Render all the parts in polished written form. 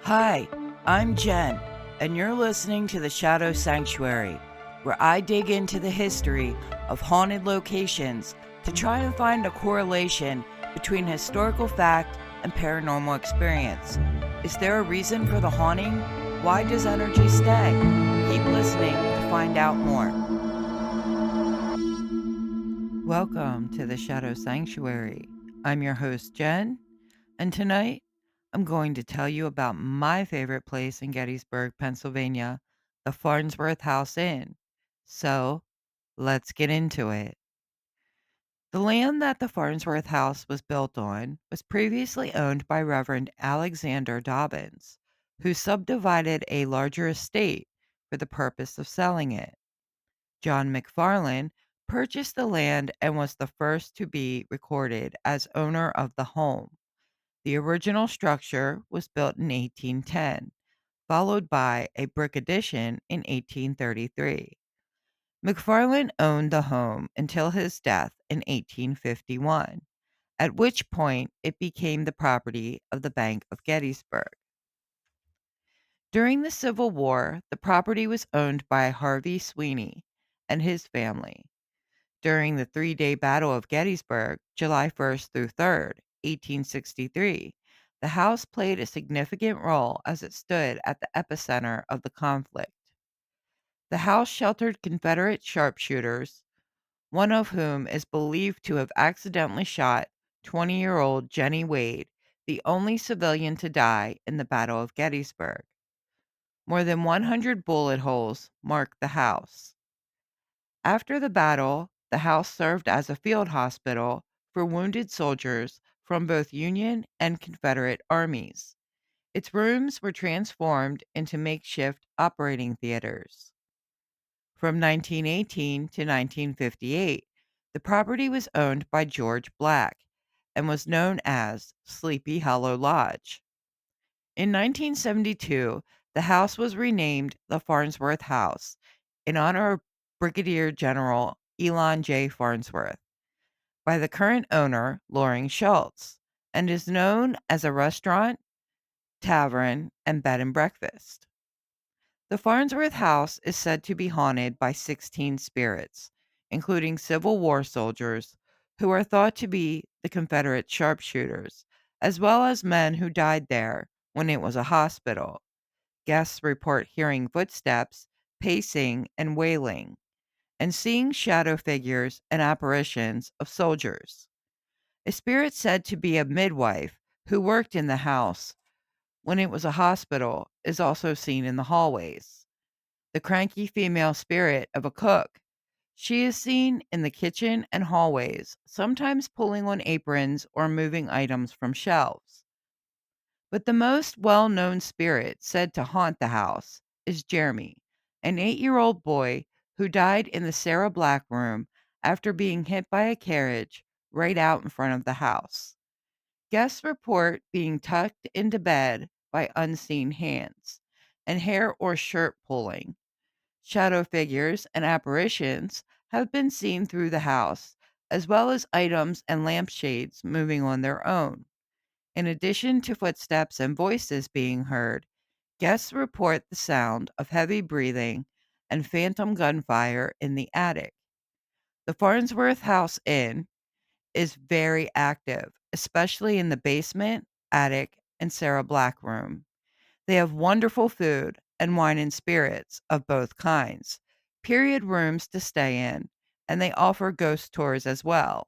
Hi, I'm Jen, and you're listening to the Shadow Sanctuary, where I dig into the history of haunted locations to try and find a correlation between historical fact and paranormal experience. Is there a reason for the haunting? Why does energy stay? Keep listening to find out more. Welcome to the Shadow Sanctuary. I'm your host, Jen, and tonight I'm going to tell you about my favorite place in Gettysburg, Pennsylvania, the Farnsworth House Inn. So, let's get into it. The land that the Farnsworth House was built on was previously owned by Reverend Alexander Dobbins, who subdivided a larger estate for the purpose of selling it. John McFarland purchased the land and was the first to be recorded as owner of the home. The original structure was built in 1810, followed by a brick addition in 1833. McFarland owned the home until his death in 1851, at which point it became the property of the Bank of Gettysburg. During the Civil War, the property was owned by Harvey Sweeney and his family. During the three-day Battle of Gettysburg, July 1st through 3rd, 1863, the house played a significant role as it stood at the epicenter of the conflict. The house sheltered Confederate sharpshooters, one of whom is believed to have accidentally shot 20-year-old Jenny Wade, the only civilian to die in the Battle of Gettysburg. More than 100 bullet holes marked the house. After the battle, the house served as a field hospital for wounded soldiers from both Union and Confederate armies. Its rooms were transformed into makeshift operating theaters. From 1918 to 1958, the property was owned by George Black and was known as Sleepy Hollow Lodge. In 1972, the house was renamed the Farnsworth House in honor of Brigadier General Elon J. Farnsworth by the current owner, Loring Schultz, and is known as a restaurant, tavern, and bed and breakfast. The Farnsworth House is said to be haunted by 16 spirits, including Civil War soldiers who are thought to be the Confederate sharpshooters, as well as men who died there when it was a hospital. Guests report hearing footsteps, pacing, and wailing, and seeing shadow figures and apparitions of soldiers. A spirit said to be a midwife who worked in the house when it was a hospital is also seen in the hallways. The cranky female spirit of a cook. She is seen in the kitchen and hallways, sometimes pulling on aprons or moving items from shelves. But the most well known spirit said to haunt the house is Jeremy, an 8-year-old boy who died in the Sarah Black room after being hit by a carriage right out in front of the house. Guests report being tucked into bed by unseen hands and hair or shirt pulling. Shadow figures and apparitions have been seen through the house, as well as items and lampshades moving on their own. In addition to footsteps and voices being heard, guests report the sound of heavy breathing and phantom gunfire in the attic. The Farnsworth House Inn is very active, especially in the basement, attic, and Sarah Black room. They have wonderful food and wine and spirits of both kinds, period rooms to stay in, and they offer ghost tours as well.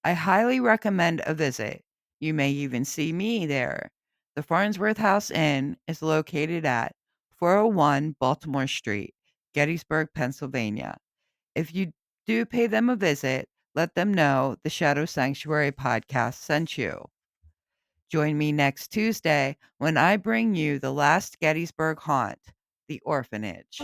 I highly recommend a visit. You may even see me there. The Farnsworth House Inn is located at 401 Baltimore Street, Gettysburg, Pennsylvania. If you do pay them a visit, let them know the Shadow Sanctuary podcast sent you. Join me next Tuesday when I bring you the last Gettysburg haunt, the orphanage.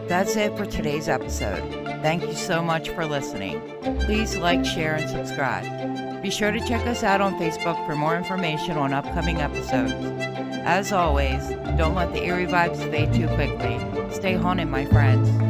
That's it for today's episode. Thank you so much for listening. Please like, share, and subscribe. Be sure to check us out on Facebook for more information on upcoming episodes. As always, don't let the eerie vibes fade too quickly. Stay haunted, my friends.